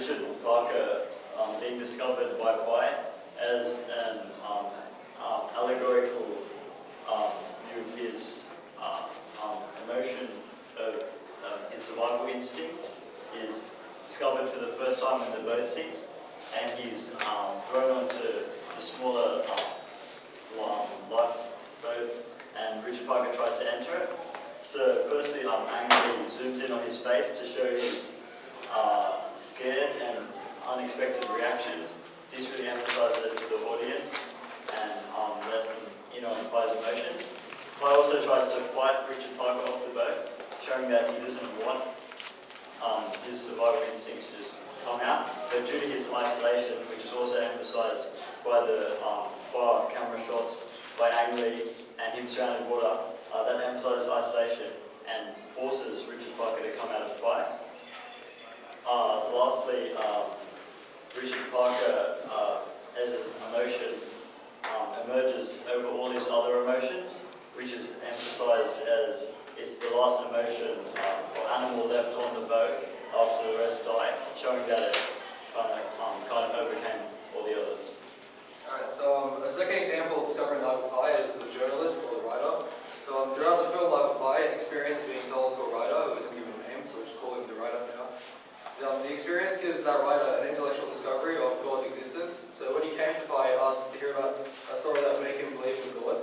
Richard Parker being discovered by Pi as an allegorical view of his emotion of his survival instinct is discovered for the first time when the boat sinks, and he's thrown onto the smaller lifeboat, and Richard Parker tries to enter it. So firstly, angrily zooms in on his face to show his scared and unexpected reactions. This really emphasizes it to the audience and lets them in on Pi's emotions. Pi also tries to fight Richard Parker off the boat, showing that he doesn't want his survival instincts to just come out. But due to his isolation, which is also emphasized by the far camera shots by Ang Lee and him surrounded in water, that emphasizes isolation and forces Richard Parker to come out of Pi. Lastly, Richard Parker, as an emotion, emerges over all his other emotions, which is emphasized as it's the last emotion or animal left on the boat after the rest die, showing that it kind of overcame all the others. Alright, so a second example of discovering Life of Pi is the journalist or the writer. So throughout the film Life of Pi, his experience is being told to a writer who isn't given a name, so we'll just call him the writer now. The experience gives that writer an intellectual discovery of God's existence. So when he came to Pi, he asked to hear about a story that would make him believe in God.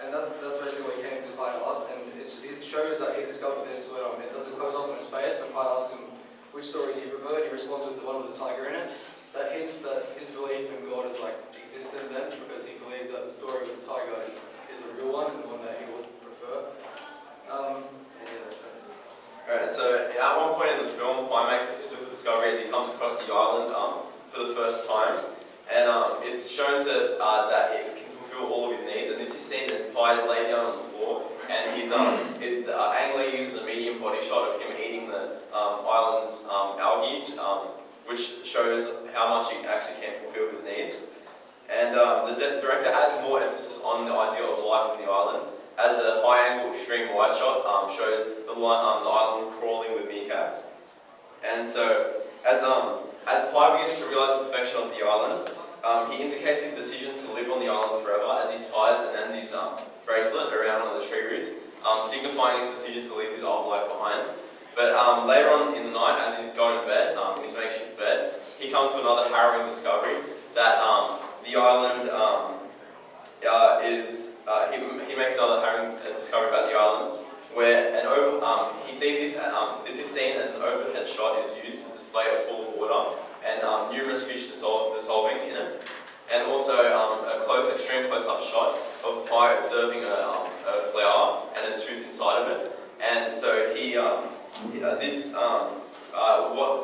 And that's basically what he came to Pi to ask, and it shows that he discovered this when it does a close-up on his face, and Pi asks him which story do you prefer, and he responds with the one with the tiger in it. That hints that his belief in God is existent then, because he believes that the story with the tiger is the real one, and the one that he would prefer. Alright, so at one point in the film, Pi makes a physical discovery as he comes across the island for the first time, and it's shown that it can fulfill all of his needs, and this is seen as Pi is laid down on the floor, and he's Ang Lee uses a medium body shot of him eating the island's algae, which shows how much he actually can fulfill his needs. And the director adds more emphasis on the idea of life on the island, as a high-angle extreme wide shot shows the island crawling with meerkats. And so, as Pi begins to realise the perfection of the island, he indicates his decision to live on the island forever as he ties an Andy's bracelet around one of the tree roots, signifying his decision to leave his old life behind. But later on in the night, as he's going to bed, in his makeshift bed, he comes to another harrowing discovery that the island he makes another harrowing discovery about the island, where he sees this. This is seen as an overhead shot is used to display a pool of water and numerous fish dissolving in it, and also a extreme close-up shot of Pi observing a flower and a tooth inside of it. And so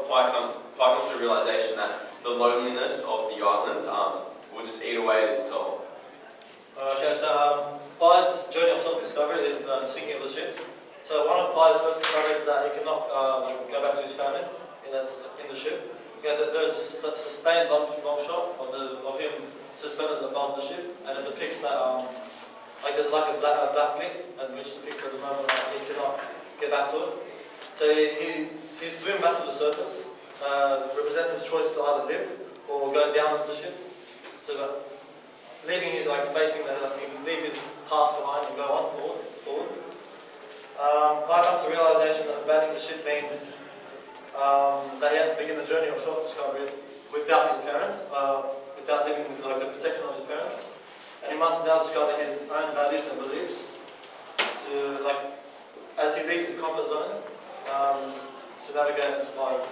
Pi comes to the realization that the loneliness of the island will just eat away at his soul. So Pi's journey of self-discovery is the sinking of the ship. So one of Pi's first discoveries is that he cannot go back to his family in the ship. There's a sustained long shot of him suspended above the ship, and it depicts that there's like a backlit, and which depicts at the moment that he cannot get back to it. So his swim back to the surface represents his choice to either live or go down with the ship. So that leaving it facing that, he can leave his past behind and go on forward. Pi comes to the realization that abandoning the ship means that he has to begin the journey of self-discovery without his parents, without living with the protection of his parents, and he must now discover his own values and beliefs to as he leaves his comfort zone to navigate and survive.